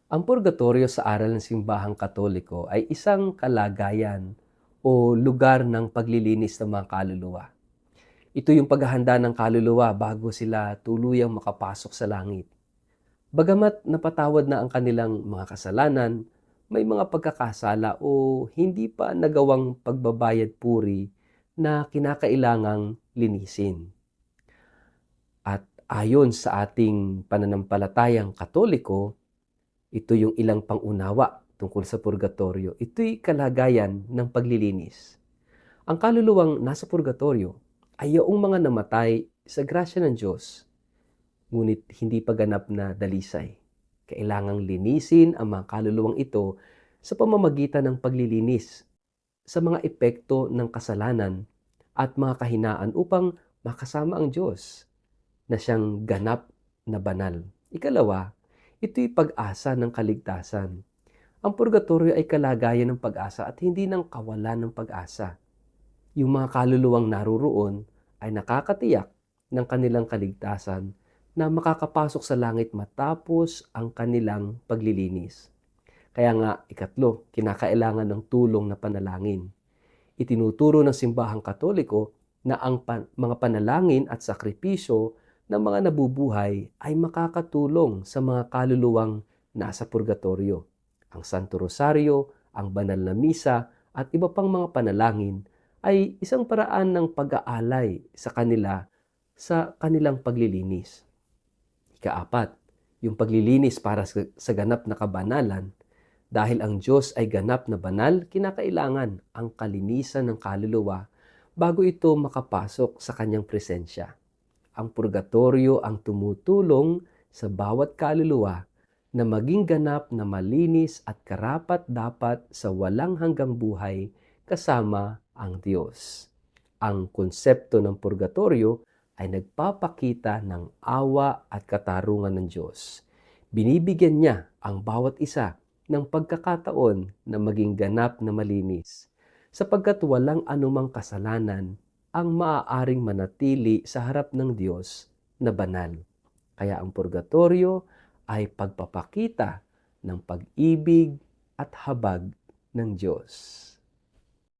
Ang purgatorio sa aral ng simbahang Katoliko ay isang kalagayan o lugar ng paglilinis ng mga kaluluwa. Ito yung paghahanda ng kaluluwa bago sila tuluyang makapasok sa langit. Bagamat napatawad na ang kanilang mga kasalanan, may mga pagkakasala o hindi pa nagawang pagbabayad puri na kinakailangang linisin. At ayon sa ating pananampalatayang Katoliko, ito yung ilang pangunawa tungkol sa purgatorio. Ito'y kalagayan ng paglilinis. Ang kaluluwang nasa purgatorio ay yaong mga namatay sa grasya ng Diyos, ngunit hindi pa ganap na dalisay. Kailangang linisin ang mga kaluluwang ito sa pamamagitan ng paglilinis sa mga epekto ng kasalanan at mga kahinaan upang makasama ang Diyos na siyang ganap na banal. Ikalawa, ito'y pag-asa ng kaligtasan. Ang purgatorio ay kalagayan ng pag-asa at hindi ng kawalan ng pag-asa. Yung mga kaluluwang naroroon ay nakakatiyak ng kanilang kaligtasan na makakapasok sa langit matapos ang kanilang paglilinis. Kaya nga, ikatlo, kinakailangan ng tulong na panalangin. Itinuturo ng simbahang Katoliko na ang mga panalangin at sakripisyo ng mga nabubuhay ay makakatulong sa mga kaluluwang nasa purgatorio. Ang Santo Rosario, ang banal na misa at iba pang mga panalangin ay isang paraan ng pag-aalay sa kanila sa kanilang paglilinis. Ikaapat, yung paglilinis para sa ganap na kabanalan. Dahil ang Diyos ay ganap na banal, kinakailangan ang kalinisan ng kaluluwa bago ito makapasok sa kanyang presensya. Ang purgatorio ang tumutulong sa bawat kaluluwa na maging ganap na malinis at karapat-dapat sa walang hanggang buhay kasama ang Diyos. Ang konsepto ng purgatorio ay nagpapakita ng awa at katarungan ng Diyos. Binibigyan niya ang bawat isa ng pagkakataon na maging ganap na malinis, sapagkat walang anumang kasalanan ang maaaring manatili sa harap ng Diyos na banal. Kaya ang purgatorio ay pagpapakita ng pag-ibig at habag ng Diyos.